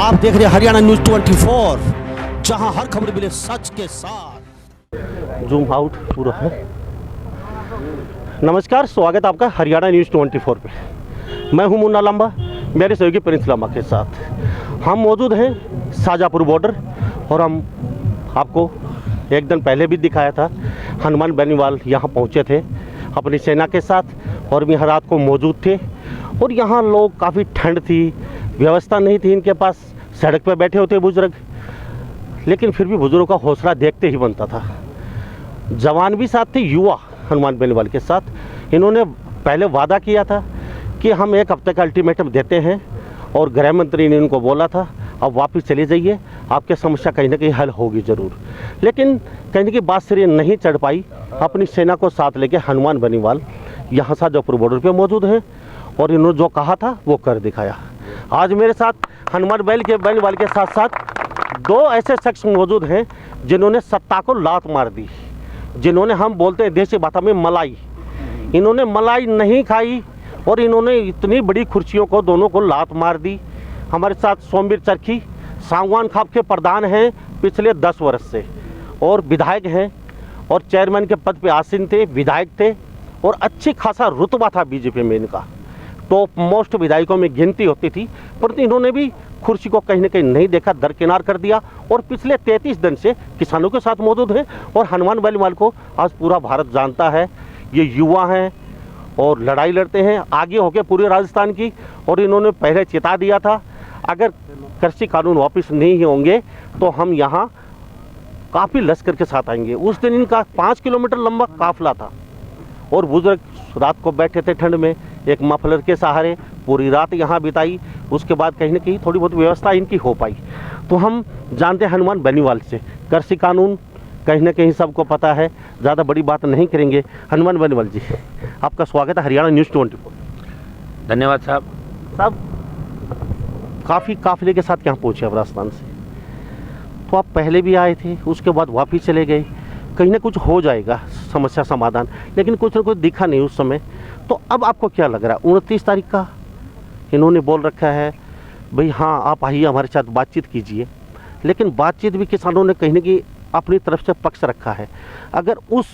आप देख रहे हैं हरियाणा न्यूज 24, जहां हर खबर मिले सच के साथ। जूम आउट पूरा है। नमस्कार, स्वागत आपका हरियाणा न्यूज 24 पे। मैं हूं मुन्ना लांबा, मेरे सहयोगी प्रिंस लांबा के साथ हम मौजूद हैं शाजापुर बॉर्डर। और हम आपको एक दिन पहले भी दिखाया था, हनुमान बेनीवाल यहाँ पहुँचे थे अपनी सेना के साथ, और यहाँ रात को मौजूद थे। और यहाँ लोग काफ़ी ठंड थी, व्यवस्था नहीं थी इनके पास, सड़क पर बैठे होते बुजुर्ग, लेकिन फिर भी बुजुर्गों का हौसला देखते ही बनता था। जवान भी साथ थे, युवा हनुमान बेनीवाल के साथ। इन्होंने पहले वादा किया था कि हम 1 हफ्ते का अल्टीमेटम देते हैं, और गृह मंत्री ने इनको बोला था अब वापस चले जाइए, आपकी समस्या कहीं ना कहीं हल होगी ज़रूर। लेकिन कहीं की बात सिरे नहीं चढ़ पाई। अपनी सेना को साथ लेके हनुमान बेनीवाल यहाँ शाजापुर बॉर्डर पे मौजूद हैं, और इन्होंने जो कहा था वो कर दिखाया। आज मेरे साथ हनुमान बेनीवाल के साथ साथ 2 ऐसे शख्स मौजूद हैं जिन्होंने सत्ता को लात मार दी, जिन्होंने, हम बोलते हैं देसी भाषा में, मलाई। इन्होंने मलाई नहीं खाई और इन्होंने इतनी बड़ी कुर्सियों को दोनों को लात मार दी। हमारे साथ सोमवीर चरखी सांगवान खाप के प्रधान हैं पिछले 10 वर्ष से, और विधायक हैं, और चेयरमैन के पद पे आसीन थे, विधायक थे, और अच्छी खासा रुतबा था बीजेपी में इनका। टॉप मोस्ट विधायकों में गिनती होती थी, परंतु इन्होंने भी कुर्सी को कहीं ना कहीं नहीं देखा, दरकिनार कर दिया, और पिछले 33 दिन से किसानों के साथ मौजूद हैं। और हनुमान बेनीवाल को आज पूरा भारत जानता है। ये युवा हैं और लड़ाई लड़ते हैं आगे होकर पूरे राजस्थान की। और इन्होंने पहले चेता दिया था, अगर कृषि कानून वापस नहीं होंगे तो हम यहाँ काफ़ी लश्कर के साथ आएंगे। उस दिन इनका 5 किलोमीटर लंबा काफिला था, और बुजुर्ग रात को बैठे थे ठंड में, एक मफलर के सहारे पूरी रात यहाँ बिताई। उसके बाद कहीं ना कहीं थोड़ी बहुत व्यवस्था इनकी हो पाई। तो हम जानते हैं हनुमान बेनीवाल से, कृषि कानून कहीं ना कहीं सबको पता है, ज़्यादा बड़ी बात नहीं करेंगे। हनुमान बेनीवाल जी, आपका स्वागत है हरियाणा न्यूज़ 24। धन्यवाद साहब। काफ़ी काफिले के साथ यहाँ पहुँचे अब राजस्थान से, तो आप पहले भी आए थे, उसके बाद वापिस चले गए। कहीं ना कुछ हो जाएगा समस्या समाधान, लेकिन कुछ ना कुछ दिखा नहीं उस समय। तो अब आपको क्या लग रहा है? 29 तारीख का इन्होंने बोल रखा है भाई, हाँ आप आइए हमारे साथ बातचीत कीजिए, लेकिन बातचीत भी किसानों ने कहीं ना कहीं अपनी तरफ से पक्ष रखा है। अगर उस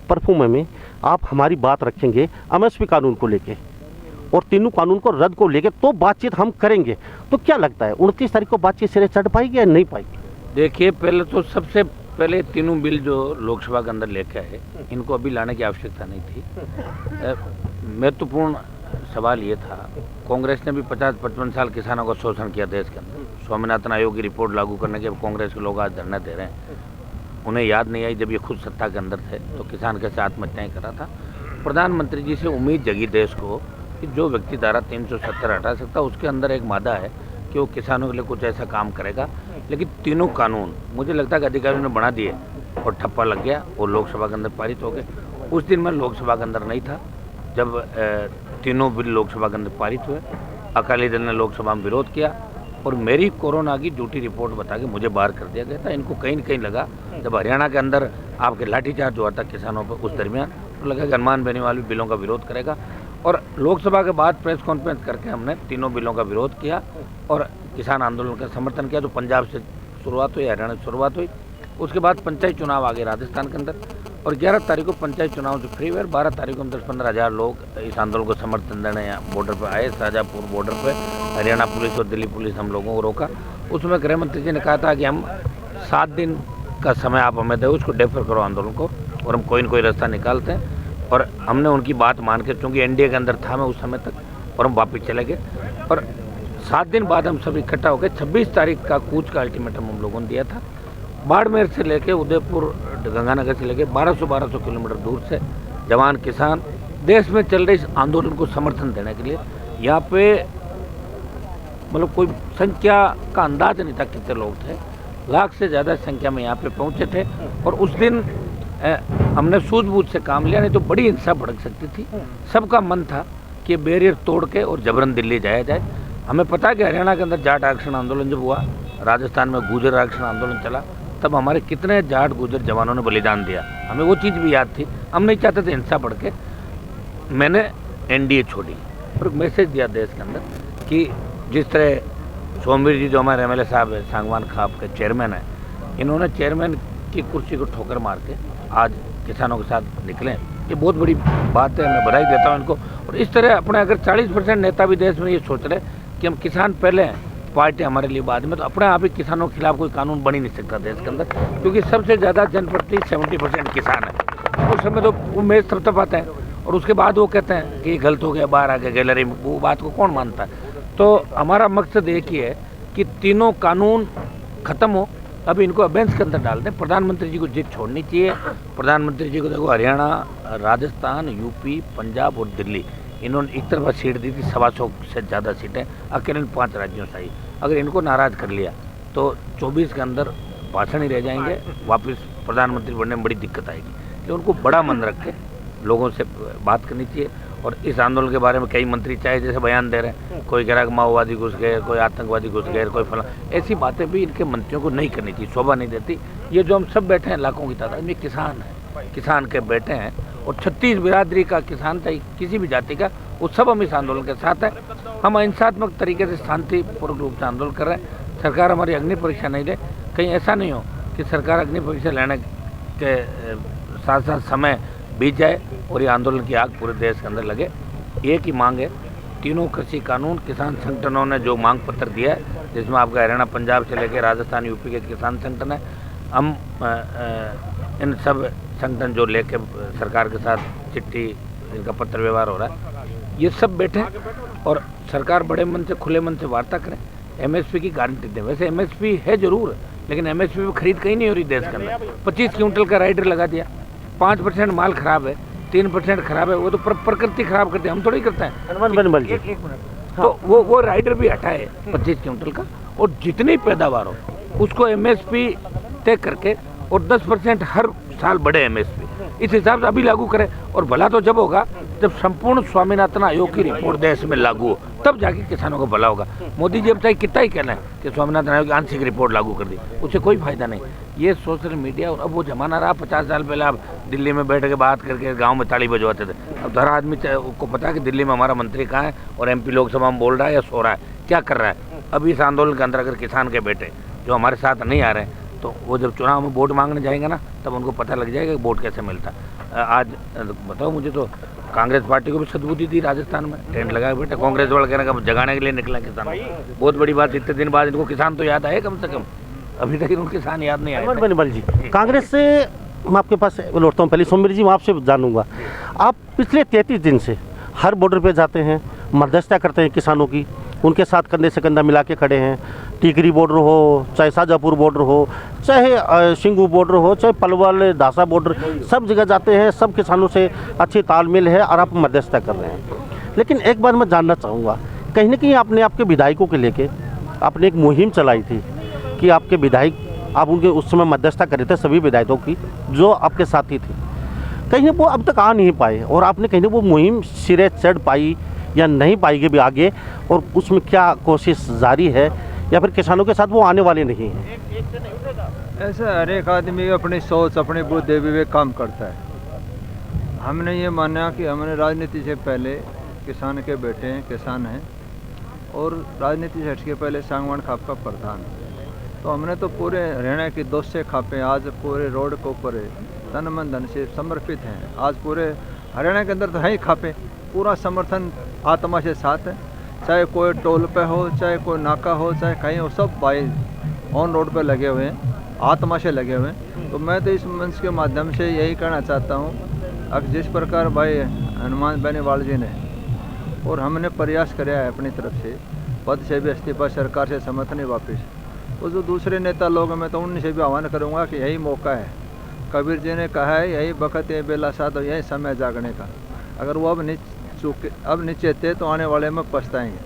परफॉर्म में आप हमारी बात रखेंगे एमएसपी कानून को लेके और तीनों कानून को रद्द को लेके, तो बातचीत हम करेंगे। तो क्या लगता है 29 तारीख को बातचीत सिरे चढ़ पाएगी या नहीं पाएगी? देखिए, पहले तो सबसे पहले तीनों बिल जो लोकसभा के अंदर लेके आए, इनको अभी लाने की आवश्यकता नहीं थी। महत्वपूर्ण सवाल ये था, कांग्रेस ने भी 50-55 साल किसानों का शोषण किया देश के अंदर। स्वामीनाथन आयोग की रिपोर्ट लागू करने के कांग्रेस के लोग आज धरना दे रहे हैं। उन्हें याद नहीं आई जब ये खुद सत्ता के अंदर थे तो किसान कैसे आत्महत्याएं कर रहा था। प्रधानमंत्री जी से उम्मीद जगी देश को कि जो व्यक्ति धारा 370 हटा सकता, उसके अंदर एक मादा है कि वो किसानों के लिए कुछ ऐसा काम करेगा। लेकिन तीनों कानून मुझे लगता है कि अधिकारियों ने बना दिए और ठप्पा लग गया और लोकसभा के अंदर पारित हो गए। उस दिन मैं लोकसभा के अंदर नहीं था जब तीनों बिल लोकसभा के अंदर पारित हुए। अकाली दल ने लोकसभा में विरोध किया और मेरी कोरोना की झूठी रिपोर्ट बता के मुझे बाहर कर दिया गया था। इनको कहीं न कहीं लगा, जब हरियाणा के अंदर आपके लाठीचार्ज हुआ था किसानों पर, उस दरमियान तो लगा कि हनुमान बेनीवाल भी बिलों का विरोध करेगा। और लोकसभा के बाद प्रेस कॉन्फ्रेंस करके हमने तीनों बिलों का विरोध किया और किसान आंदोलन का समर्थन किया। तो पंजाब से शुरुआत हुई, हरियाणा से शुरुआत हुई। उसके बाद पंचायत चुनाव आ गए राजस्थान के अंदर, और 11 तारीख को पंचायत चुनाव से फ्री हुए। 12 तारीख को हम 10-15 हज़ार लोग इस आंदोलन को समर्थन देने यहाँ बॉर्डर पर आए। शाजापुर बॉर्डर पर हरियाणा पुलिस और दिल्ली पुलिस हम लोगों को रोका। उसमें गृह मंत्री जी ने कहा था कि हम 7 दिन का समय आप हमें दे, उसको डेफर करो आंदोलन को, और हम कोई न कोई रास्ता निकालते हैं। और हमने उनकी बात मान के, चूँकि एनडीए के अंदर था मैं उस समय तक, और हम वापस चले गए। और 7 दिन बाद हम सब इकट्ठा हो गए। 26 तारीख का कूच का अल्टीमेटम हम लोगों ने दिया था। बाड़मेर से लेके उदयपुर, गंगानगर से लेके 1200 किलोमीटर दूर से जवान किसान देश में चल रहे इस आंदोलन को समर्थन देने के लिए यहाँ पे, मतलब कोई संख्या का अंदाज नहीं था कितने लोग थे, लाख से ज़्यादा संख्या में यहाँ पे पहुँचे थे। और उस दिन हमने सूझबूझ से काम लिया, नहीं तो बड़ी हिंसा भड़क सकती थी। सबका मन था कि बैरियर तोड़ के और जबरन दिल्ली जाया जाए। हमें पता है कि हरियाणा के अंदर जाट आरक्षण आंदोलन जब हुआ, राजस्थान में गुर्जर आरक्षण आंदोलन चला, तब हमारे कितने जाट गुर्जर जवानों ने बलिदान दिया, हमें वो चीज़ भी याद थी। हम नहीं चाहते थे हिंसा बढ़ के। मैंने एनडीए छोड़ी और मैसेज दिया देश के अंदर कि जिस तरह सोमवीर जी जो हमारे एमएलए साहब है, सांगवान खाप के चेयरमैन है, इन्होंने चेयरमैन की कुर्सी को ठोकर मार के आज किसानों के साथ निकले। ये बहुत बड़ी बात है, मैं बधाई देता हूँ इनको। और इस तरह अपने अगर 40% नेता भी देश में ये सोच रहे कि हम किसान पहले हैं, पार्टी हमारे लिए बाद में, तो अपने आप ही किसानों के खिलाफ कोई कानून बन ही नहीं सकता देश के अंदर, क्योंकि सबसे ज़्यादा जनप्रति 70% किसान है। उस समय तो वो मेज थपथपाते हैं और उसके बाद वो कहते हैं कि ये गलत हो गया, बाहर आ गया गैलरी में, वो बात को कौन मानता है। तो हमारा मकसद एक ही है कि तीनों कानून खत्म हो, अब इनको अबेंस के अंदर डाल दें। प्रधानमंत्री जी को जिद छोड़नी चाहिए। प्रधानमंत्री जी को देखो, हरियाणा, राजस्थान, यूपी, पंजाब और दिल्ली, इन्होंने एक तरफा सीट दी थी, 125 से ज़्यादा सीटें अकेले 5 राज्यों से आई। अगर इनको नाराज़ कर लिया तो 24 के अंदर भाषण ही रह जाएंगे, वापस प्रधानमंत्री बनने में बड़ी दिक्कत आएगी। तो उनको बड़ा मन रख के लोगों से बात करनी चाहिए। और इस आंदोलन के बारे में कई मंत्री चाहे जैसे बयान दे रहे हैं, कोई कह रहा है कि माओवादी घुस गए, कोई आतंकवादी घुस गए, कोई फला, ऐसी बातें भी इनके मंत्रियों को नहीं करनी चाहिए, शोभा नहीं देती। ये जो हम सब बैठे हैं लाखों की तादाद में, किसान हैं, किसान के बेटे हैं, और 36 बिरादरी का किसान, चाहे किसी भी जाति का, वो सब हम इस आंदोलन के साथ हैं। हम अहिंसात्मक तरीके से शांतिपूर्ण रूप से आंदोलन कर रहे हैं। सरकार हमारी अग्नि परीक्षा नहीं ले, कहीं ऐसा नहीं हो कि सरकार अग्नि परीक्षा लेने के साथ साथ समय बीत जाए और ये आंदोलन की आग पूरे देश के अंदर लगे। एक ही मांग है, तीनों कृषि कानून, किसान संगठनों ने जो मांग पत्र दिया है, जिसमें आपका हरियाणा, पंजाब से लेकर राजस्थान, यूपी के किसान संगठन है, हम इन सब संगठन जो लेके सरकार के साथ चिट्ठी, इनका पत्र व्यवहार हो रहा है, ये सब बैठे और सरकार बड़े मन से, खुले मन से वार्ता करें, एमएसपी की गारंटी दें। वैसे एमएसपी है जरूर, लेकिन एमएसपी में खरीद कहीं नहीं हो रही देश के अंदर। 25 क्विंटल का राइडर लगा दिया, 5% माल खराब है, 3% खराब है, वो तो प्रकृति खराब करती है, हम थोड़ी करते हैं। तो वो राइडर भी हटाए 25 क्विंटल का, और जितनी पैदावार हो उसको एमएसपी तय करके, और 10% हर साल बढ़े एमएसपी, इस हिसाब से अभी लागू करें। और भला तो जब होगा जब संपूर्ण स्वामीनाथन आयोग की रिपोर्ट देश में लागू हो, तब जाके किसानों को भला होगा। मोदी जी अब चाहे कितना ही कहना है कि स्वामीनाथन आयोग की आंशिक रिपोर्ट लागू कर दी, उससे कोई फायदा नहीं। ये सोशल मीडिया, और अब वो जमाना रहा 50 साल पहले आप दिल्ली में बैठ के बात करके गांव में ताली बजवाते थे। अब हर आदमी को पता है कि दिल्ली में हमारा मंत्री कहाँ है और एमपी लोकसभा में बोल रहा है या सो रहा है, क्या कर रहा है। अब इस आंदोलन के अंदर अगर किसान के बेटे जो हमारे साथ नहीं आ रहे हैं, तो वो जब चुनाव में वोट मांगने जाएंगे ना, तब उनको पता लग जाएगा कि वोट कैसे मिलता। आज बताओ मुझे, तो कांग्रेस पार्टी को भी सद्बुद्धि दी राजस्थान में, टेंट लगाए बैठे, कांग्रेस वाले कहने का जगाने के लिए निकला किसान। बहुत बड़ी बात, इतने दिन बाद इनको किसान तो याद आए कम से कम, अभी तक इनको किसान याद नहीं आए। बेनीवाल जी, कांग्रेस से मैं आपके पास लौटता हूँ। पहले सोमवीर जी, मैं आपसे जानूंगा, आप पिछले 33 दिन से हर बॉर्डर पे जाते हैं, मध्यस्थता करते हैं किसानों की, उनके साथ कंधे से कंधा मिला के खड़े हैं। टिकरी बॉर्डर हो, चाहे शाजापुर बॉर्डर हो, चाहे शिंगू बॉर्डर हो, चाहे पलवल, दासा बॉर्डर, सब जगह जाते हैं, सब किसानों से अच्छी तालमेल है और आप मध्यस्थता कर रहे हैं। लेकिन एक बात मैं जानना चाहूँगा, कहीं ना कहीं आपने आपके विधायकों के लेके आपने एक मुहिम चलाई थी कि आपके विधायक, आप उनके उस समय मध्यस्थता कर रहे थे सभी विधायकों की जो आपके साथी थे, कहीं वो अब तक आ नहीं पाए, और आपने कहीं वो मुहिम सिरे चढ़ पाई या नहीं पाएगी भी आगे, और उसमें क्या कोशिश जारी है, या फिर किसानों के साथ वो आने वाले नहीं हैं? ऐसा हर एक आदमी अपनी सोच, अपनी बुद्धि विवेक काम करता है। हमने ये माना कि हमने राजनीति से पहले किसान के बेटे हैं, किसान हैं, और राजनीति से हटके पहले सांगवान खाप का प्रधान। तो हमने तो पूरे हरियाणा की 200 खापें आज पूरे रोड के ऊपर तन मन धन से समर्पित हैं। आज पूरे हरियाणा के अंदर तो है ही खापें, पूरा समर्थन आत्मा से साथ है, चाहे कोई टोल पे हो, चाहे कोई नाका हो, चाहे कहीं हो, सब भाई ऑन रोड पे लगे हुए हैं, आत्मा से लगे हुए हैं। तो मैं तो इस मंच के माध्यम से यही कहना चाहता हूँ, अब जिस प्रकार भाई हनुमान बेनीवाल जी ने और हमने प्रयास कराया है अपनी तरफ से, पद से भी इस्तीफा, सरकार से समर्थन नहीं वापस, तो जो दूसरे नेता लोग हैं, मैं तो उनसे भी आह्वान करूँगा कि यही मौका है। कबीर जी ने कहा है, यही बखत है बेला साथ, यही समय जागने का। अगर वो अब नहीं चेते तो आने वाले में पछताएंगे।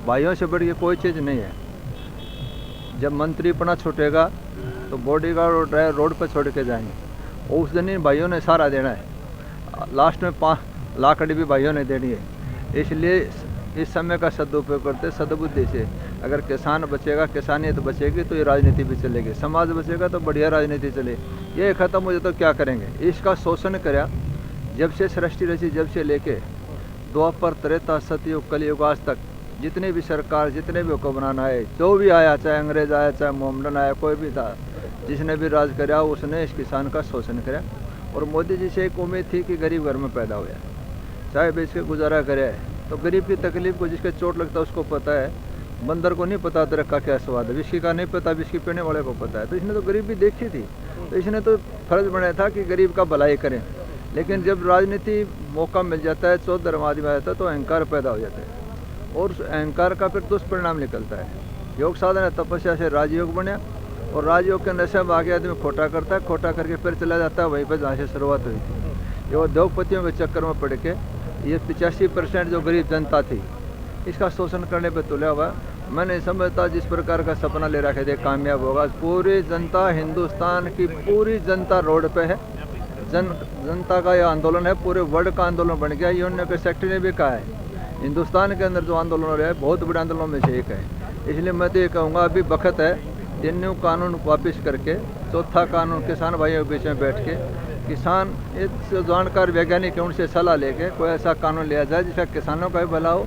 भाइयों से बढ़ के कोई चीज़ नहीं है। जब मंत्रीपना छूटेगा तो बॉडीगार्ड और ड्राइवर रोड पर छोड़ के जाएंगे, और उस दिन इन भाइयों ने सारा देना है। लास्ट में 5 लाख भी भाइयों ने देनी है। इसलिए इस समय का सदुपयोग करते सद्बुद्धि से, अगर किसान बचेगा, किसानियत बचेगी तो ये राजनीति भी चलेगी, समाज बचेगा तो बढ़िया राजनीति चले। ये ख़त्म हो जाए तो क्या करेंगे? इसका शोषण करा जब से सृष्टि रची, जब से लेके द्वापर, त्रेता, सतयुग, कलयुग आज तक जितनी भी सरकार, जितने भी हुक्मरान आए, जो भी आया, चाहे अंग्रेज आया, चाहे मोहम्मदन आया, कोई भी था, जिसने भी राज कराया उसने इस किसान का शोषण कराया। और मोदी जी से एक उम्मीद थी कि गरीब घर में पैदा हुआ, चाहे बेच के गुजारा करे। तो गरीब की तकलीफ को जिसके चोट लगता है उसको पता है। बंदर को नहीं पता अदरक का क्या स्वाद है, विस्की का नहीं पता, विस्की पीने वाले को पता है। तो इसने तो गरीबी देखी थी, तो इसने तो फर्ज बनाया था कि गरीब का भलाई करें। लेकिन जब राजनीति मौका मिल जाता है, चौधर्म आदमी आ जाता है, तो अहंकार पैदा हो जाता है और उस अहंकार का फिर दुष्परिणाम निकलता है। योग साधना तपस्या से राजयोग बना और राजयोग के नशे में आगे आदमी खोटा करता है, खोटा करके फिर चला जाता है वहीं पर जहाँ से शुरुआत हुई थी। ये उद्योगपतियों के चक्कर में पड़ के ये 85% जो गरीब जनता थी इसका शोषण करने पर तुला हुआ। मैं नहीं समझता जिस प्रकार का सपना ले रखे थे कामयाब होगा। पूरी जनता, हिंदुस्तान की पूरी जनता रोड पे है। जनता का यह आंदोलन है, पूरे वर्ल्ड का आंदोलन बन गया। यूएन के सेक्रेटरी ने भी कहा है हिंदुस्तान के अंदर जो आंदोलन हो रहा है बहुत बड़े आंदोलनों में से एक है। इसलिए मैं तो ये कहूँगा अभी वक्त है, तीनों कानून वापस करके चौथा कानून किसान भाइयों के बीच में बैठ के किसान जो जानकार वैज्ञानिक है उनसे सलाह लेके कोई ऐसा कानून लिया जाए जिसका किसानों का भी भला हो,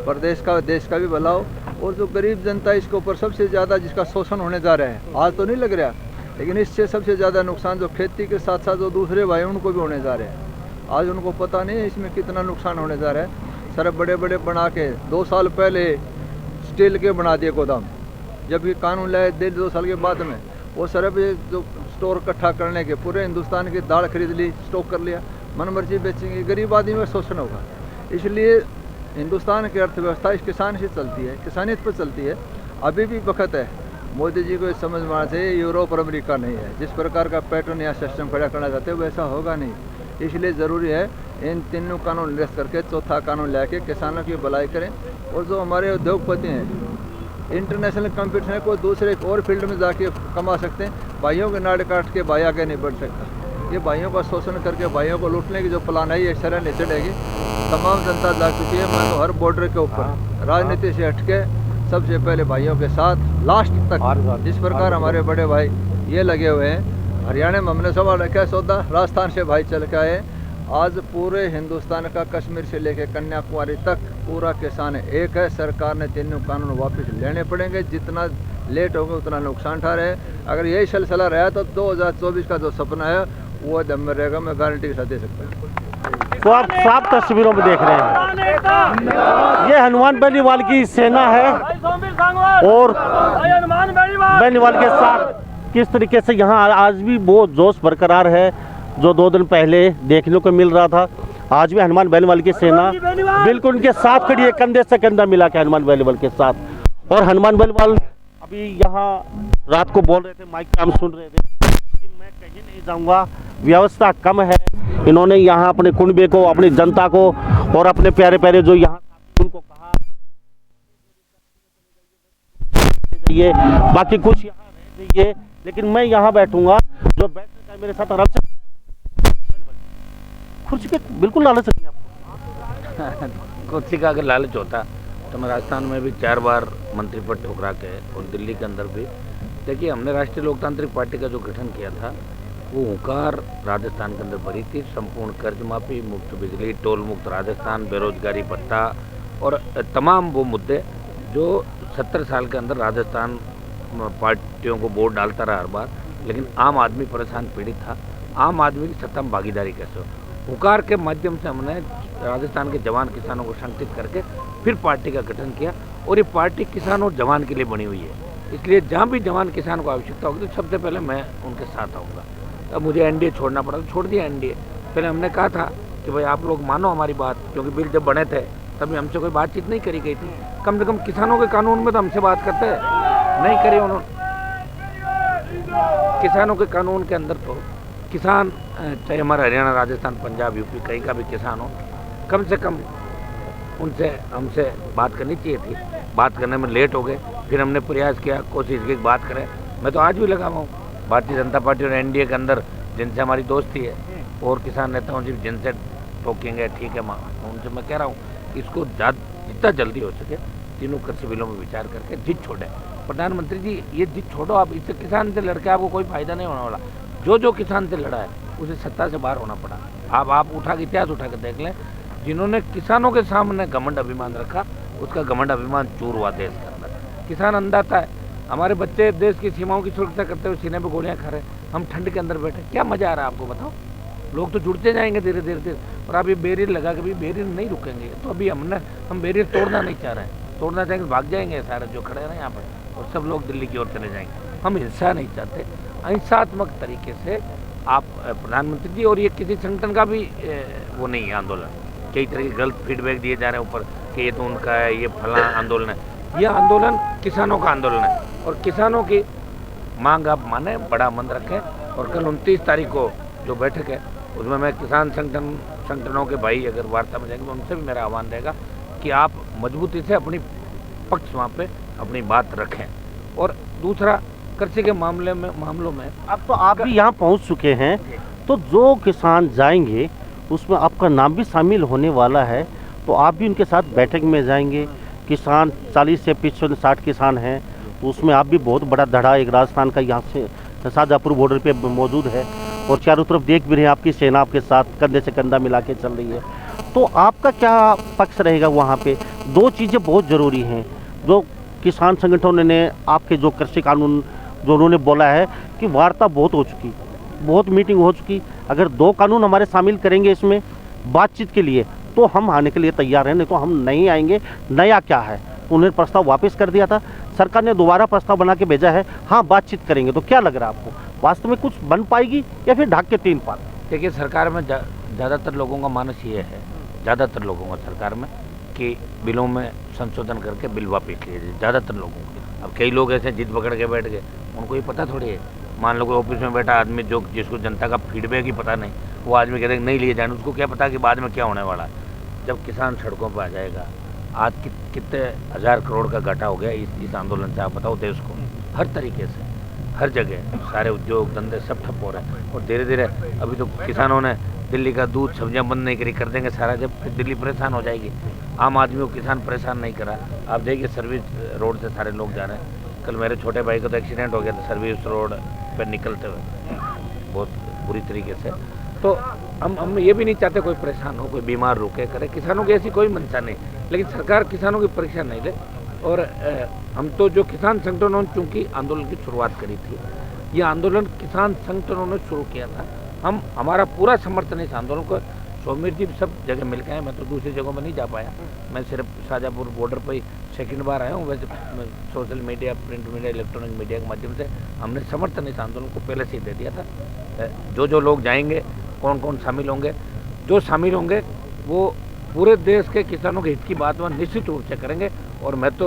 प्रदेश का, देश का भी भला हो। और जो गरीब जनता इसके ऊपर सबसे ज़्यादा जिसका शोषण होने जा रहा है, आज तो नहीं लग रहा, लेकिन इससे सबसे ज़्यादा नुकसान जो खेती के साथ साथ जो दूसरे भाई उनको भी होने जा रहे हैं। आज उनको पता नहीं है इसमें कितना नुकसान होने जा रहा है। सर बड़े बड़े बना के 2 साल पहले स्टील के बना दिए गोदाम, जब ये कानून लाए 1.5-2 साल के बाद में वो सरब जो स्टोर इकट्ठा करने के पूरे हिंदुस्तान की दाल खरीद ली, स्टॉक कर लिया, मनमर्जी बेचेंगे। गरीब आदमी में शोषण होगा। इसलिए हिंदुस्तान की अर्थव्यवस्था इस किसान से चलती है, किसानियत पर चलती है। अभी भी वक्त है, मोदी जी को ये समझ में आना चाहिए यूरोप और अमेरिका नहीं है। जिस प्रकार का पैटर्न या सिस्टम खड़ा करना चाहते हैं वैसा होगा नहीं। इसलिए ज़रूरी है इन तीनों कानून लेस करके चौथा कानून लेके किसानों की भलाई करें। और जो हमारे उद्योगपति हैं, इंटरनेशनल कंपटीशन है, कोई दूसरे और फील्ड में जाके कमा सकते हैं। भाइयों के नाड़ काट के भाई आगे नहीं बढ़ सकता। ये भाइयों का शोषण करके भाइयों को लूटने की जो प्लान है ये शरण नहीं चढ़ेगी। तमाम जनता जाग चुकी है। मैं तो हर बॉर्डर के ऊपर राजनीति से हटके सबसे पहले भाइयों के साथ लास्ट तक, जिस प्रकार हमारे बड़े भाई ये लगे हुए हैं। हरियाणा में हमने सवाल रखा है सौदा, राजस्थान से भाई चल के आए। आज पूरे हिंदुस्तान का कश्मीर से लेकर कन्याकुमारी तक पूरा किसान एक है। सरकार ने तीनों कानून वापस लेने पड़ेंगे। जितना लेट होगा उतना नुकसान ठा रहे हैं। अगर यही सिलसिला रहा तो 2024 का जो सपना है वो दम में रहेगा, मैं गारंटी के साथ दे सकता हूँ। तो आप साफ तस्वीरों में देख रहे हैं, ये हनुमान बेनीवाल की सेना है और बेनीवाल के साथ किस तरीके से यहाँ आज भी वो जोश बरकरार है जो 2 दिन पहले देखने को मिल रहा था। आज भी हनुमान बेनीवाल की सेना बिल्कुल उनके साथ खड़ी है, कंधे से कंधा मिला के हनुमान बेनीवाल के साथ। और हनुमान बेनीवाल अभी यहाँ रात को बोल रहे थे, माइक पे हम सुन रहे थे कि मैं कहीं नहीं जाऊँगा, व्यवस्था कम है। इन्होंने यहाँ अपने कुनबे को, अपनी जनता को और अपने प्यारे प्यारे जो यहाँ उनको कहा ये बाकी कुछ यहाँ रह जाइए, लेकिन मैं यहाँ बैठूंगा। जो बैठने का मेरे साथ आराम से कुर्सी पे बिल्कुल लालच नहीं आपको। कुर्सी का अगर लालच होता तो मैं राजस्थान में भी 4 बार मंत्री पद ठुकरा के और दिल्ली के अंदर भी। देखिए, हमने राष्ट्रीय लोकतांत्रिक पार्टी का जो गठन किया था वो हुंकार राजस्थान के अंदर भरी थी। संपूर्ण कर्ज माफी, मुफ्त बिजली, टोल मुक्त राजस्थान, बेरोजगारी भत्ता और तमाम वो मुद्दे जो 70 साल के अंदर राजस्थान पार्टियों को वोट डालता रहा हर बार, लेकिन आम आदमी परेशान पीड़ित था। आम आदमी की सत्ता में भागीदारी कैसे हो, हुंकार के माध्यम से हमने राजस्थान के जवान किसानों को संगठित करके फिर पार्टी का गठन किया। और ये पार्टी किसान और जवान के लिए बनी हुई है। इसलिए जहाँ भी जवान किसान को आवश्यकता होगी तो सबसे पहले मैं उनके साथ आऊँगा। अब मुझे एनडीए छोड़ना पड़ा तो छोड़ दिया एनडीए। पहले हमने कहा था कि भाई आप लोग मानो हमारी बात, क्योंकि बिल जब बने थे तभी हमसे कोई बातचीत नहीं करी गई थी। कम से कम किसानों के कानून में तो हमसे बात करते हैं, नहीं करी उन्होंने। किसानों के कानून के अंदर तो किसान, चाहे हमारा हरियाणा, राजस्थान, पंजाब, यूपी कहीं का भी किसान हो, कम से कम उनसे हमसे बात करनी चाहिए थी। बात करने में लेट हो गए। फिर हमने प्रयास किया, कोशिश की बात करें। मैं तो आज भी लगा हुआ हूँ भारतीय जनता पार्टी और एनडीए के अंदर जिनसे हमारी दोस्ती है और किसान नेताओं से जिनसे टोकेंगे, ठीक है, उनसे मैं कह रहा हूँ इसको जितना जल्दी हो सके तीनों कृषि बिलों में विचार करके जिद छोड़े। प्रधानमंत्री जी, ये जिद छोड़ो आप, इससे किसान से लड़के आपको कोई फायदा नहीं होने वाला। जो किसान से लड़ा है उसे सत्ता से बाहर होना पड़ा। आप इतिहास उठा के देख लें, जिन्होंने किसानों के सामने घमंड अभिमान रखा उसका घमंड अभिमान चूर हुआ देश के अंदर। किसान अन्नदाता है, हमारे बच्चे देश की सीमाओं की सुरक्षा करते हुए सीने पे गोलियां खा रहे हैं, हम ठंड के अंदर बैठे, क्या मजा आ रहा है आपको बताओ? लोग तो जुड़ते जाएंगे धीरे धीरे। और आप ये बैरियर लगा के भी बैरियर नहीं रुकेंगे, तो अभी हम बैरियर तोड़ना नहीं चाह रहे हैं। तोड़ना चाहेंगे भाग जाएंगे सारे जो खड़े हैं यहाँ पर, और सब लोग दिल्ली की ओर चले जाएंगे। हम हिंसा नहीं चाहते, अहिंसात्मक तरीके से आप प्रधानमंत्री जी, और ये किसी संगठन का भी वो नहीं है आंदोलन। कई तरह के गलत फीडबैक दिए जा रहे हैं ऊपर कि ये तो उनका है, ये फला आंदोलन है। यह आंदोलन किसानों का आंदोलन है, और किसानों की मांग आप माने, बड़ा मन रखें। और कल 29 तारीख को जो बैठक है उसमें मैं किसान संगठनों के भाई अगर वार्ता में जाएंगे तो उनसे भी मेरा आह्वान रहेगा कि आप मजबूती से अपनी पक्ष वहाँ पे अपनी बात रखें। और दूसरा, कृषि के मामलों में अब तो आप भी यहाँ पहुँच चुके हैं, तो जो किसान जाएंगे उसमें आपका नाम भी शामिल होने वाला है, तो आप भी उनके साथ बैठक में जाएंगे। किसान 40 से 60 किसान हैं, तो उसमें आप भी बहुत बड़ा धड़ा एक राजस्थान का यहाँ से शाजापुर बॉर्डर पे मौजूद है, और चारों तरफ देख भी रहे हैं आपकी सेना आपके साथ कंधे से कंधा मिला के चल रही है। तो आपका क्या पक्ष रहेगा वहाँ पे? दो चीज़ें बहुत ज़रूरी हैं जो किसान संगठनों ने आपके जो कृषि कानून जो उन्होंने बोला है कि वार्ता बहुत हो चुकी, बहुत मीटिंग हो चुकी, अगर 2 कानून हमारे शामिल करेंगे इसमें बातचीत के लिए तो हम आने के लिए तैयार हैं, नहीं तो हम नहीं आएंगे। नया क्या है, उन्होंने प्रस्ताव वापस कर दिया था, सरकार ने दोबारा प्रस्ताव बना के भेजा है, हाँ बातचीत करेंगे। तो क्या लग रहा है आपको, वास्तव में कुछ बन पाएगी या फिर ढाक के 3 पात? देखिए, सरकार में ज़्यादातर लोगों का मानस ये है, ज़्यादातर लोगों का सरकार में, कि बिलों में संशोधन करके बिल वापस लिए जाए, ज़्यादातर लोगों को। अब कई लोग ऐसे जिद पकड़ के बैठ गए, उनको ये पता थोड़ी है। मान लो कोई ऑफिस में बैठा आदमी जिसको जनता का फीडबैक ही पता नहीं, वो आदमी कहते हैं नहीं लिए जाने, उसको क्या पता कि बाद में क्या होने वाला है। जब किसान सड़कों पर आ जाएगा, आज कितने 1000 करोड़ का घाटा हो गया इस आंदोलन से, आप बताओ देश को। हर तरीके से, हर जगह सारे उद्योग धंधे सब ठप हो रहे हैं, और धीरे धीरे अभी तो किसानों ने दिल्ली का दूध सब्जियां बंद नहीं करी, कर देंगे सारा, जब फिर दिल्ली परेशान हो जाएगी। आम आदमी को किसान परेशान नहीं करा। आप देखिए सर्विस रोड से सारे लोग जा रहे हैं। कल मेरे छोटे भाई का तो एक्सीडेंट हो गया था सर्विस रोड पर निकलते हुए, बहुत बुरी तरीके से। तो हम ये भी नहीं चाहते कोई परेशान हो, कोई बीमार रुके करे, किसानों की ऐसी कोई मंशा नहीं, लेकिन सरकार किसानों की परीक्षा नहीं ले। और हम तो जो किसान संगठनों ने चूंकि आंदोलन की शुरुआत करी थी, ये आंदोलन किसान संगठनों ने शुरू किया था, हमारा पूरा समर्थन इस आंदोलन को। सौमीर जी सब जगह मिल गए हैं, मैं तो दूसरी जगहों में नहीं जा पाया, मैं सिर्फ शाजापुर बॉर्डर पर ही 2nd बार आया हूँ। वैसे social media, print media, electronic media के माध्यम से हमने समर्थन इस आंदोलन को पहले से ही दे दिया था। जो लोग जाएंगे, कौन कौन शामिल होंगे, जो शामिल होंगे वो पूरे देश के किसानों के हित की बात वह निश्चित रूप से करेंगे। और मैं तो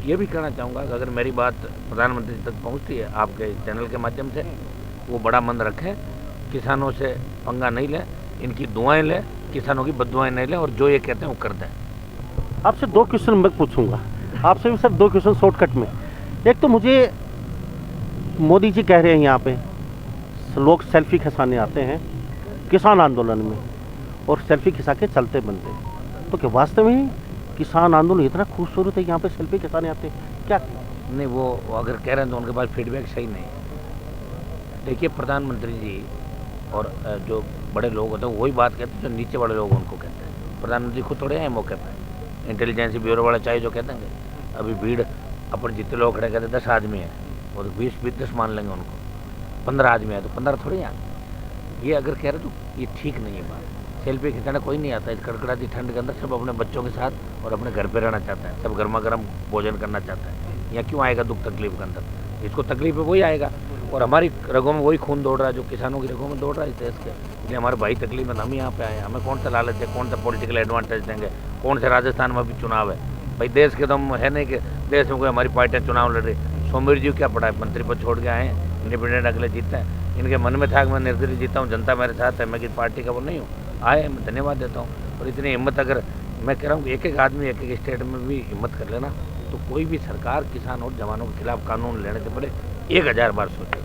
ये भी कहना चाहूँगा कि अगर मेरी बात प्रधानमंत्री तक पहुँचती है आपके चैनल के माध्यम से, वो बड़ा मन रखें, किसानों से पंगा नहीं लें, इनकी दुआएं लें, किसानों की बद्दुआएं नहीं लें, और जो ये कहते हैं वो कर दें। आपसे 2 क्वेश्चन मैं पूछूंगा, आपसे भी सर 2 क्वेश्चन शॉर्टकट में। एक तो मुझे मोदी जी कह रहे हैं यहाँ पे लोग सेल्फी खिंचाने आते हैं किसान आंदोलन में, और सेल्फी खिंचा के चलते बनते, तो क्या वास्तव में किसान आंदोलन इतना खूबसूरत है यहाँ पे सेल्फी खिंचाने आते हैं क्या? नहीं, वो अगर कह रहे हैं तो उनके पास फीडबैक सही नहीं है। देखिए, प्रधानमंत्री जी और जो बड़े लोग होते हैं वही बात कहते हैं जो नीचे वाले लोग उनको कहते हैं। प्रधानमंत्री खुद थोड़े हैं मौके पर, इंटेलिजेंस ब्यूरो वाला चाहिए जो कहते हैं। अभी भीड़ अपन जितने लोग खड़े कहते 10 आदमी हैं, वो तो 20-10 मान लेंगे उनको, 15 आदमी है तो 15 थोड़ी हैं। ये अगर कह रहे तो ये ठीक नहीं है बात। सेल्फी खिंचाना कोई नहीं आता, इस कड़कड़ाती ठंड के अंदर सब अपने बच्चों के साथ और अपने घर पे रहना चाहता है, सब गर्मा गर्म भोजन करना चाहता है। यहाँ क्यों आएगा दुख तकलीफ के अंदर? जिसको तकलीफ है वही आएगा, और हमारी रगों में वही खून दौड़ रहा है जो किसानों की रगों में दौड़ रहा है इस देश के। इसलिए हमारे भाई तकलीफ में हम यहाँ पे आए हैं। हमें कौन सा लालच है, कौन सा पॉलिटिकल एडवांटेज देंगे, कौन से राजस्थान में भी चुनाव है भाई, देश के दम है नहीं कि देश में कोई हमारी पार्टियाँ चुनाव लड़ रही। सौमीर जी क्या पड़ा है, मंत्री पद छोड़ के आए हैं, इंडिपेंडेंट अगले जीतते हैं। इनके मन में था कि मैं निर्दलीय जीता हूँ, जनता मेरे साथ है, मैं किसी पार्टी का वो नहीं हूँ। आए, मैं धन्यवाद देता हूँ। और इतनी हिम्मत अगर मैं कह रहा हूँ एक एक आदमी एक एक स्टेट में भी हिम्मत कर लेना, तो कोई भी सरकार किसान और जवानों के खिलाफ कानून लेने से पहले 1000 बार सोचे।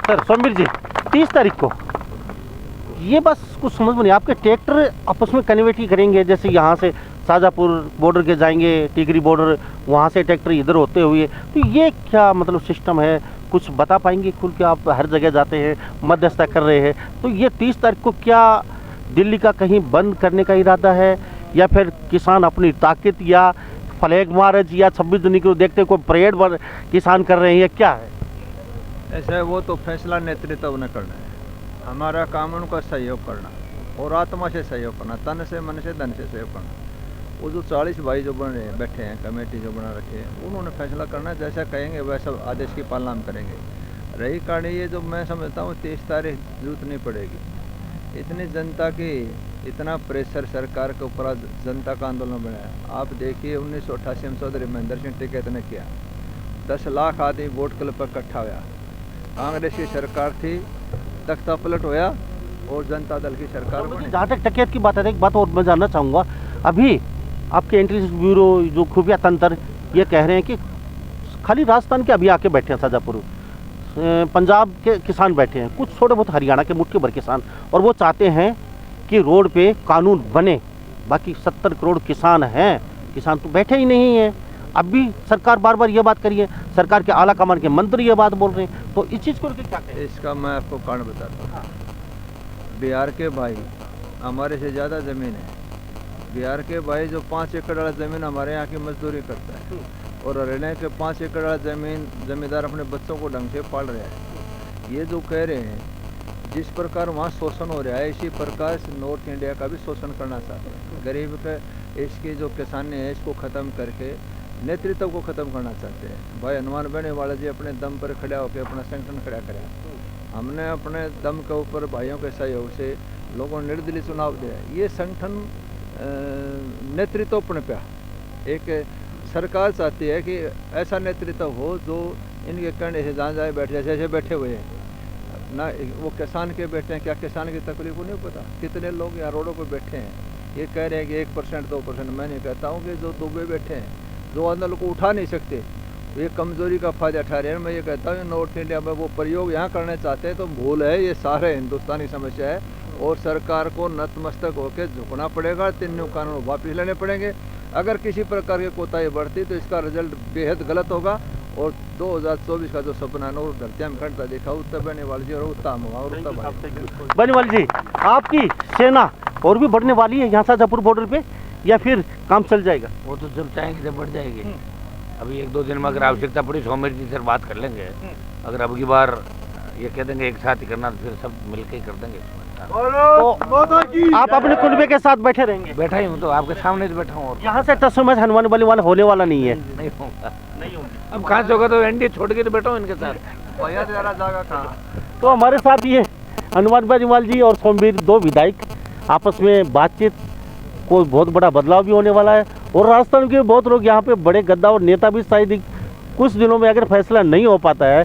सर सौमीर जी 30 तारीख को ये बस कुछ समझ में नहीं, आपके ट्रैक्टर आपस में कन्वर्टी करेंगे, जैसे यहाँ से शाजापुर बॉर्डर के जाएंगे, टिकरी बॉर्डर, वहाँ से ट्रैक्टर इधर होते हुए, तो ये क्या मतलब सिस्टम है? कुछ बता पाएंगे खुल के? आप हर जगह जाते हैं, मध्यस्थता कर रहे हैं, तो ये 30 तारीख को क्या दिल्ली का कहीं बंद करने का इरादा है या फिर किसान अपनी ताकत या फ्लैग मार्च या 26 जनवरी को देखते कोई परेड किसान कर रहे हैं, ये क्या है? ऐसा है, वो तो फैसला नेतृत्व ने करना है। हमारा काम उनका सहयोग करना और आत्मा से सहयोग करना, तन से, मन से, धन से सहयोग करना। वो जो 40 भाई जो बन रहे बैठे हैं, कमेटी जो बना रखे हैं, उन्होंने फैसला करना है, जैसा कहेंगे वैसा आदेश की पालना हम करेंगे। रही कहानी ये जो मैं समझता हूँ 23 तारीख जरूरत नहीं पड़ेगी। इतनी जनता की इतना प्रेशर सरकार के ऊपर आज जनता का आंदोलन बनाया। आप देखिए 1988 में चौधरी महेंद्र सिंह टिकैत ने किया, 10 लाख आदमी वोट क्लब पर इकट्ठा हुआ। कांग्रेस की सरकार थी, तख्ता पलट होया और जनता दल की सरकार बनी। जहाँ तक टिकैत की बात है, एक बात और मैं जानना चाहूँगा, अभी आपके इंटेलिजेंस ब्यूरो जो खुफिया तंत्र ये कह रहे हैं कि खाली राजस्थान के अभी आके बैठे हैं शाजापुर, पंजाब के किसान बैठे हैं, कुछ थोड़े बहुत हरियाणा के मुट्ठी भर किसान, और वो चाहते हैं कि रोड पे कानून बने। बाकी 70 करोड़ किसान हैं, किसान तो बैठे ही नहीं हैं। अब भी सरकार बार बार ये बात करी है, सरकार के आला कमान के मंत्री ये बात बोल रहे हैं, तो इस चीज़ को लेकर क्या कहें? इसका मैं आपको कारण बताता हूँ। बिहार के भाई हमारे से ज़्यादा ज़मीन है। बिहार के भाई जो 5 एकड़ वाला ज़मीन हमारे यहाँ की मजदूरी करता है, और हरियाणा के 5 एकड़ वाला जमींदार अपने बच्चों को ढंग से पाल रहे हैं। ये जो कह रहे हैं जिस प्रकार वहाँ शोषण हो रहा है, इसी प्रकार नॉर्थ इंडिया का भी शोषण करना चाहते हैं। गरीब के इसके जो किसान है इसको ख़त्म करके नेतृत्व को ख़त्म करना चाहते हैं। भाई हनुमान बेनीवाल जी अपने दम पर खड़ा होकर अपना संगठन खड़ा कराया। हमने अपने दम के ऊपर भाइयों के सहयोग से लोगों ने निर्दलीय चुनाव दिया। ये संगठन नेतृत्व पर पे एक सरकार चाहती है कि ऐसा नेतृत्व हो जो इनके कहने से जहाँ जाए बैठ जाए, जैसे बैठे हुए हैं ना। वो किसान के बैठे हैं, क्या किसान की तकलीफ को नहीं पता? कितने लोग यहाँ रोडों पर बैठे हैं, ये कह रहे हैं कि 1% 2%। मैं नहीं कहता हूँ कि जो दुबे बैठे हैं, जो आंदोलन को उठा नहीं सकते, ये कमजोरी का फायदा उठा रहे हैं। मैं ये कहता हूँ नॉर्थ इंडिया में वो प्रयोग यहाँ करना चाहते हैं तो भूल है, ये सारे हिंदुस्तानी समस्या है और सरकार को नतमस्तक होकर झुकना पड़ेगा। तीनों कानून वापिस लेने पड़ेंगे। अगर किसी प्रकार की कोताही बढ़ती तो इसका रिजल्ट बेहद गलत होगा और 2024 का जो सपना है वो धरती में खड़ता देखा उत्तर बेनीवाल जी और उत्तम हुआ और उत्तर बेनीवाल जी, आपकी सेना और भी बढ़ने वाली है यहाँ शाजापुर बॉर्डर पे, या फिर काम चल जाएगा? वो तो जब चाहेंगे जब बढ़ जाएगी। अभी 1-2 दिन में अगर आवश्यकता पड़ी सौमेर जी से बात कर लेंगे। अगर अब की बार ये कह देंगे एक साथ ही करना तो फिर सब मिलकर ही कर देंगे। तो आप अपने कुनबे के साथ बैठे रहेंगे? बैठा ही हूँ, तो आपके सामने तो बैठा हूँ। और यहाँ से तस्वीर हनुमान बलीवाल होने वाला नहीं है? नहीं होगा, अब कहाँ से होगा? तो एनडीए छोड़ के तो बैठा हूँ इनके साथ। भैया तेरा जागा कहाँ? तो हमारे साथ ये हनुमान बलीवाल जी और सोमवीर, 2 विधायक, आपस में बातचीत को बहुत बड़ा बदलाव भी होने वाला है। और राजस्थान के बहुत लोग यहाँ पे बड़े गद्दा और नेता भी शायद कुछ दिनों में अगर फैसला नहीं हो पाता है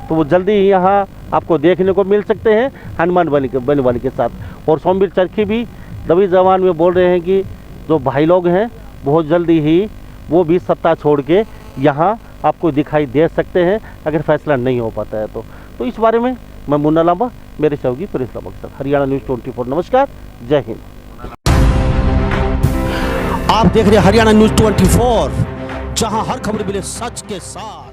तो वो जल्दी ही यहाँ आपको देखने को मिल सकते हैं हनुमान बलीवाल के साथ। और सोमवीर चरखी भी दबी जबान में बोल रहे हैं कि जो भाई लोग हैं बहुत जल्दी ही वो भी सत्ता छोड़ के यहाँ आपको दिखाई दे सकते हैं अगर फैसला नहीं हो पाता है तो इस बारे में मैं मुन्ना लांबा, मेरे सहयोगी प्रिंस लांबा के साथ, हरियाणा न्यूज़ 24। नमस्कार, जय हिंद। आप देख रहे हैं हरियाणा न्यूज़ 24, जहां हर खबर मिले सच के साथ।